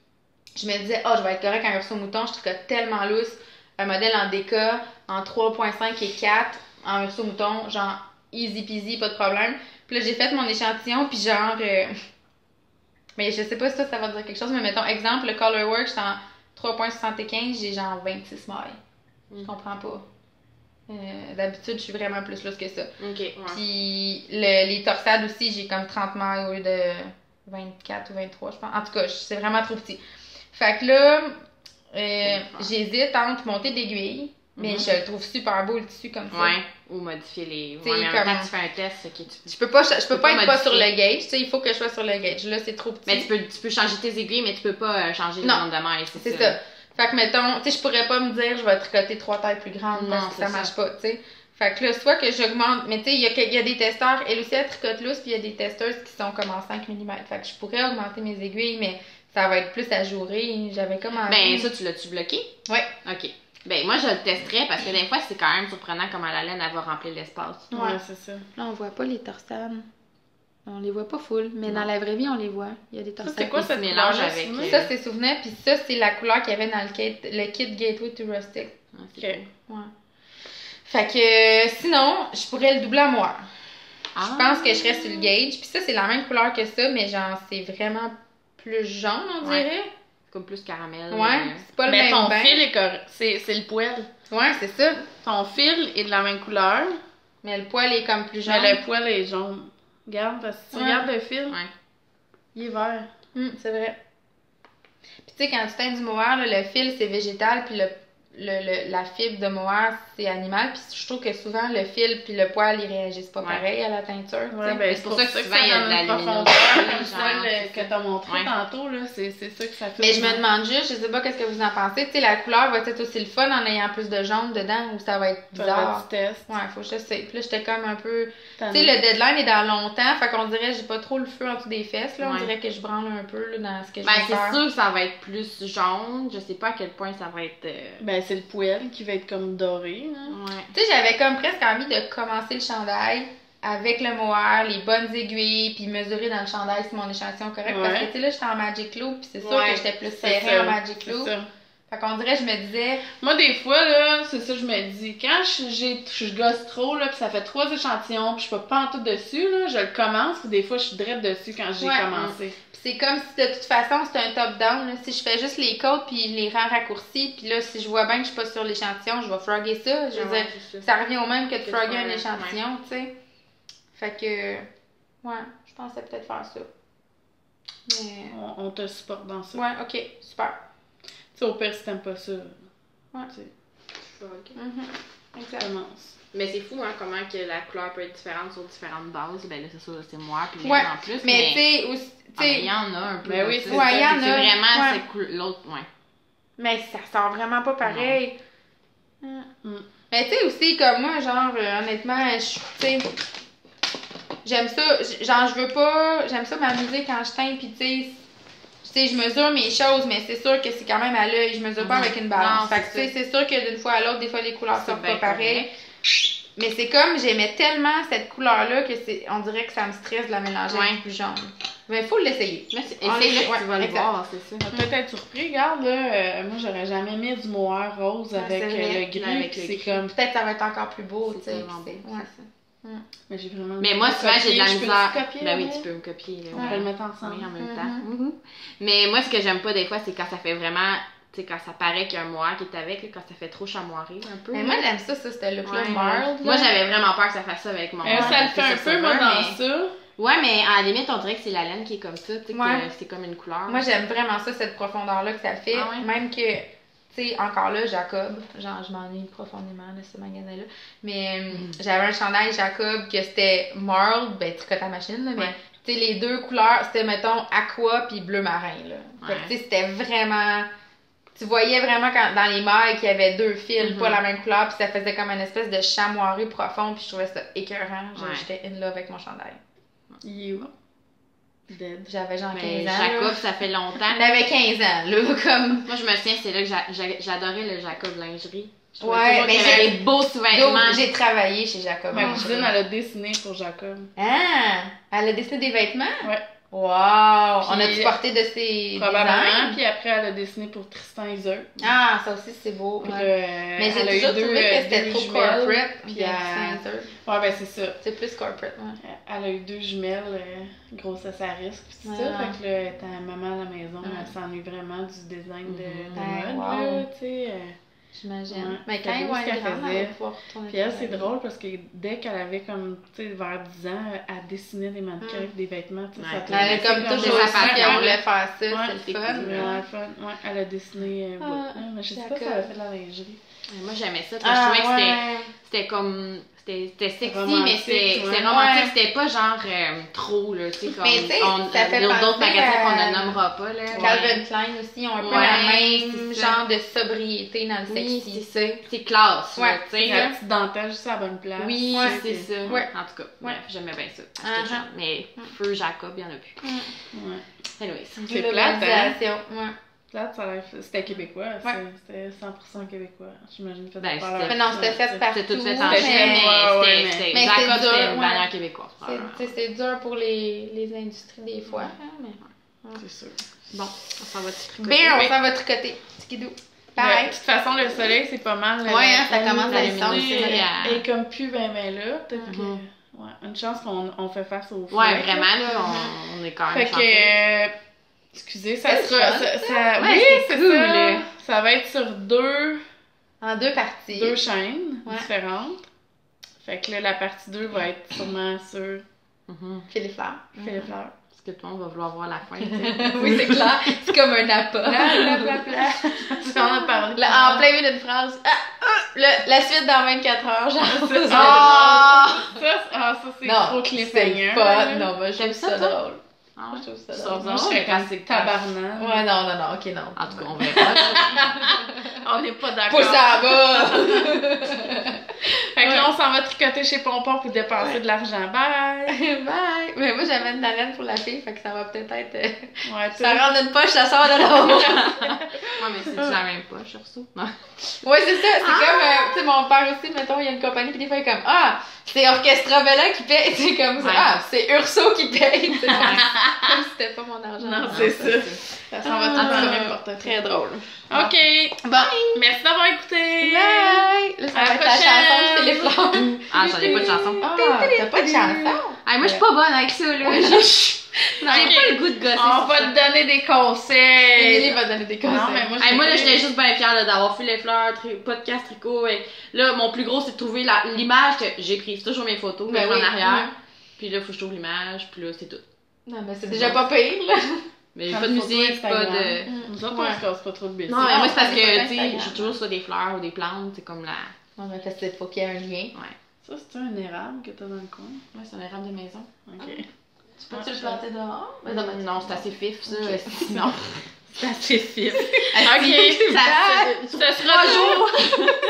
je me disais, je vais être correct en verso mouton. Je tricote tellement lousse. Un modèle en déca, en 3.5 et 4, en verso mouton. Genre, easy peasy, pas de problème. Puis là, j'ai fait mon échantillon. Puis, genre... mais je sais pas si ça va dire quelque chose, mais mettons, exemple, le Colorwork, c'est en 3.75, j'ai genre 26 mailles. Je comprends pas. D'habitude, je suis vraiment plus lousse que ça. Puis les torsades aussi, j'ai comme 30 mailles au lieu de 24 ou 23, je pense. En tout cas, c'est vraiment trop petit. Fait que là, J'hésite entre monter d'aiguille, mais je le trouve super beau le tissu comme ça. Ouais, ou modifier les... Ouais, mais en même temps, tu fais un test, c'est que tu... Je peux pas être pas sur le gauge, tu sais, il faut que je sois sur le gauge. Là, c'est trop petit. Mais tu peux changer tes aiguilles, mais tu peux pas changer le nombre de mailles, c'est ça. Fait que, mettons, tu sais, je pourrais pas me dire, je vais tricoter 3 tailles plus grandes parce que ça marche pas, tu sais. Fait que là, soit que j'augmente, mais tu sais, il y a des testeurs, elle aussi, elle tricote lousse, puis il y a des testeuses qui sont comme en 5 mm. Fait que je pourrais augmenter mes aiguilles, mais ça va être plus ajouré. J'avais commandé. Ben, ça, tu l'as-tu bloqué? Ouais. OK. Ben, moi, je le testerais parce que des fois, c'est quand même surprenant comment la laine, elle va remplir l'espace. Ouais, c'est ça. Là, on voit pas les torsades. On les voit pas full, mais dans la vraie vie, on les voit. Il y a des torsades. C'est quoi ce mélange avec? Ça, c'est Souvenir, puis ça, c'est la couleur qu'il y avait dans le kit Gateway to Rustic. OK. Ouais. Fait que sinon, je pourrais le doubler à moire. Je pense que je serais sur le gauge. Puis ça, c'est la même couleur que ça, mais genre, c'est vraiment plus jaune, on dirait. Ouais. Comme plus caramel. Ouais, c'est pas le même ton bain. fil est correct. C'est le poil. Ouais, c'est ça. Ton fil est de la même couleur. Mais le poil est comme plus jaune. Mais le poil est jaune. Regarde, parce que tu regardes le fil, il est vert. C'est vrai. Puis tu sais, quand tu teins du mohair, là, le fil, c'est végétal, puis la fibre de mohair, c'est animal. Puis je trouve que souvent, le fil puis le poil, ils réagissent pas pareil à la teinture. Ouais, ben, c'est pour ça que souvent, il y a de la profondeur, comme ça, que t'as montré tantôt, là, c'est ça que ça fait. Mais je me demande juste, je sais pas qu'est-ce que vous en pensez, tu sais, la couleur va être aussi le fun en ayant plus de jaune dedans ou ça va être bizarre. Tu testes. Ouais, faut que je sais. Puis là, j'étais comme un peu... Tu sais, le deadline est dans longtemps, fait qu'on dirait que j'ai pas trop le feu en dessous des fesses, là. On dirait que je branle un peu là, dans ce que je vais faire. C'est sûr que ça va être plus jaune. Je sais pas à quel point ça va être... Ben, c'est le poêle qui va être comme doré. Ouais. Tu sais, j'avais comme presque envie de commencer le chandail avec le mohair, les bonnes aiguilles, puis mesurer dans le chandail si mon échantillon est correct. Parce que, tu sais, là, j'étais en Magic Loop, puis c'est sûr que j'étais plus serrée en Magic Loop. Fait qu'on dirait, je me disais... Moi, des fois, là, c'est ça, je me dis, quand je gosse trop, là, pis ça fait 3 échantillons, pis je peux pas en tout dessus, là, je le commence, pis des fois, je suis drette dessus quand j'ai commencé. Pis c'est comme si, de toute façon, c'était un top-down, là. Si je fais juste les côtes, puis je les rends raccourcis, puis là, si je vois bien que je suis pas sur l'échantillon, je vais frogger ça. Je veux dire, ça revient au même que de frogger un échantillon, tu sais. Fait que, ouais, je pensais peut-être faire ça. Mais... On te supporte dans ça. Ouais, ok, super. Tu sais, au pire, si t'aimes pas ça, tu sais. Exactement. Mais c'est fou, hein, comment que la couleur peut être différente sur différentes bases. Ben là, c'est sûr, c'est moi, puis en plus. Mais tu sais, aussi. Il y en a un peu. Mais oui, c'est il y en a. C'est vraiment, c'est l'autre, Mais ça sort vraiment pas pareil. Mais tu sais, aussi, comme moi, genre, honnêtement, tu sais. J'aime ça, genre, j'aime ça m'amuser quand je teins, pis tu sais, je mesure mes choses, mais c'est sûr que c'est quand même à l'œil, je mesure pas avec une balance. Fait que, tu sais, c'est sûr que d'une fois à l'autre, des fois, les couleurs sortent pas pareil. Mais c'est comme, j'aimais tellement cette couleur-là que on dirait que ça me stresse de la mélanger avec plus jaune. Mais il faut l'essayer. Essaye-le, tu vas le voir, c'est ça. Tu vas peut-être être surpris, regarde, là, moi, j'aurais jamais mis du mohair rose avec le gris, c'est comme... Peut-être ça va être encore plus beau, tu sais. Mais j'ai vraiment... Mais moi, souvent, j'ai de la misère. Ben oui, tu peux me copier. On peut le mettre ensemble. Oui, en même temps. Mais moi, ce que j'aime pas des fois, c'est quand ça fait vraiment... Tu sais, quand ça paraît qu'il y a un mohair qui est avec, là, quand ça fait trop chamoiré un peu. Mais moi, j'aime ça, c'était le look-là mild. Moi, j'avais vraiment peur que ça fasse ça avec mon mohair. Ça le fait un peu, moi, dans ça. Ouais, mais à la limite, on dirait que c'est la laine qui est comme ça, tu sais, que c'est comme une couleur. Moi, j'aime vraiment ça, cette profondeur-là que ça fait. Même que, tu sais, encore là, Jacob, genre, je m'ennuie profondément de ce magasin-là. Mais j'avais un chandail Jacob que c'était marled, ben, tricote à machine, là, mais tu sais, les deux couleurs, c'était, mettons, aqua puis bleu marin, là. Fait que, tu sais, c'était vraiment... Tu voyais vraiment dans les mailles qu'il y avait deux fils, pas la même couleur, puis ça faisait comme une espèce de chamoiré profond, puis je trouvais ça écœurant. J'étais in love avec mon chandail. You. Dead. J'avais genre 15 ans. Jacob, ça fait longtemps. J'avais 15 ans, là, comme... Moi, je me souviens, c'est là que j'adorais le Jacob lingerie. Ouais, mais j'avais des beaux sous-vêtements. J'ai travaillé chez Jacob. Ma cousine, elle a dessiné pour Jacob. Ah! Elle a dessiné des vêtements? Ouais. Wow! On a-tu porté de ses probablement, puis après, elle a dessiné pour Tristan Iser. Ah, ça aussi, c'est beau. Mais j'ai toujours trouvé que c'était trop corporate. Puis ouais, ben c'est ça. C'est plus corporate, Elle a eu 2 jumelles, grossesse à risque, puis tout ça. Fait que là, étant maman à la maison, elle s'ennuie vraiment du design de mode, là, tu sais. J'imagine. Ouais. Mais quand C'était ils beau vont ce qu'elle être grands, faisait. elle va pouvoir retourner Puis elle, c'est travailler. drôle parce que dès qu'elle avait comme, tu sais, vers 10 ans, elle dessinait des mannequins avec des vêtements, tu sais, Ouais. ça Elle a comme C'est toujours sa su passion, qu'elle hein. voulait faire ça, Ouais, c'est le fun. Ouais, fun. Ouais, elle a dessiné beaucoup. Ah, Mais je sais pas d'accord. si elle a fait de la lingerie. Moi, j'aimais ça. Je trouvais que c'était comme. C'était sexy, Romantique, mais c'était ouais. romantique. Ouais. C'était pas genre trop, là. Tu sais, comme. Mais tu sais, ça fait d'autres penser magasins qu'on à- ne nommera pas, là. Calvin Klein aussi ont un peu Ouais, la même c'est ça. genre de sobriété dans le Oui, sexy. c'est ça. C'est classe, Ouais, là, tu sais. La petite dentelle juste à la bonne place. Oui, Ouais. c'est ça. Ouais. En tout cas, bref, j'aimais bien ça. quand Ah, j'étais jeune. Mais Feu Jacob, il y en a plus. Ouais. Anyways. C'est plate, hein? Globalisation, ouais. Plate, ça a l'air. C'était québécois. Ouais. C'était 100% québécois. J'imagine fait Ben, par c'était- leur- Mais non, c'était fait partout. C'était tout fait en mais- Chine, ouais, mais c'était mais Jacob, c'est dur, c'était une ouais. bannière québécoise. probablement. C'est dur pour les industries des fois. hein, mais... C'est sûr. Bon, on s'en va tricoter. Bien, on Oui. s'en va tricoter. Skidoo. Mais, Bye. de toute façon, le soleil, c'est pas mal. Ouais, hein, ça commence à luminosité, descendre. c'est vrai. Et comme plus ben là, peut-être que. Mhm. Ouais, une chance qu'on fait face au feu. Ouais, vraiment, là, on est quand Fait même que. chanceux. Excusez, ça C'est sera. fun. Ça, Ouais, oui, c'est c'est cool, ça. là. Ça va être sur En deux parties. deux chaînes Ouais. différentes. Fait que là, la partie 2 va être sûrement sur Mhm. Philippe Fleur. Philippe Fleur. Parce que tout le monde va vouloir voir la fin, tu sais. Oui, c'est clair. C'est comme un appât. Ça, on a parlé. Là, en plein milieu d'une phrase. La suite dans 24 heures, genre. Ça, c'est Non, trop cliffhanger. c'est pas. là. Non, moi, je T'aimes trouve ça, ça toi? drôle. Ah ouais? Je trouve ça Ça, drôle. Moi, je serais comme classique. tabarnak. Ouais, non, ok, non. En tout cas, on verra. On n'est pas d'accord. Pousse en bas! Fait que là, on s'en va tricoter chez Pompon pour dépenser de l'argent. Bye! Bye! Mais moi, j'amène la laine pour la fille, fait que ça va peut-être être. Ouais, Ça rentre d'une poche, ça sort de l'autre. Ouais, mais c'est la même poche, surtout. Non. Ouais, c'est ça. C'est comme, tu sais, mon père aussi, mettons, il y a une compagnie, puis des fois, il est comme, ah, c'est Orchestra Bella qui paye. C'est comme ça. Ouais. Ah, c'est Urso qui paye. C'est comme si c'était pas mon argent. Non, c'est ça. Ça s'en va tout dans le même Très portefeuille. drôle. OK. Bon. Merci d'avoir écouté. Bye! Là, ça À va la être la chanson de prochaine. Philippe Fleur. Ah, j'en ai pas de chanson. Ah, t'as pas de chanson? Ah, moi, je suis pas bonne avec ça, là. J'ai pas le goût de gosser. On sur va ça. te donner des conseils. Émilie va donner des conseils. Non, mais moi, Hey, moi, là, j'étais juste bien fière là, d'avoir fait les fleurs, podcast tricot. Et là, mon plus gros, c'est de trouver l'image que j'ai prise. C'est toujours mes photos, Ben même oui, en arrière. ouais. Puis là, faut que je trouve l'image, puis là, c'est tout. Non, mais c'est déjà pas pire, là. Mais Comme pas de photo musique, pas Instagram. de. Nous autres, Ouais. on se casse pas trop de bêtises. Non, mais moi, c'est parce on que, fait pas tu sais, Instagram. j'ai toujours soit des fleurs ou des plantes, c'est comme la. Non, mais parce qu'il faut qu'il y ait un lien. Ça, c'est un érable que t'as dans le coin. Ouais, c'est un érable de maison. OK. Tu peux-tu le planter dehors? Non, c'est assez fif, ça. Ok. Sinon. C'est assez fif. OK, ça sera tout.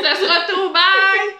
Ça sera tout. Bye!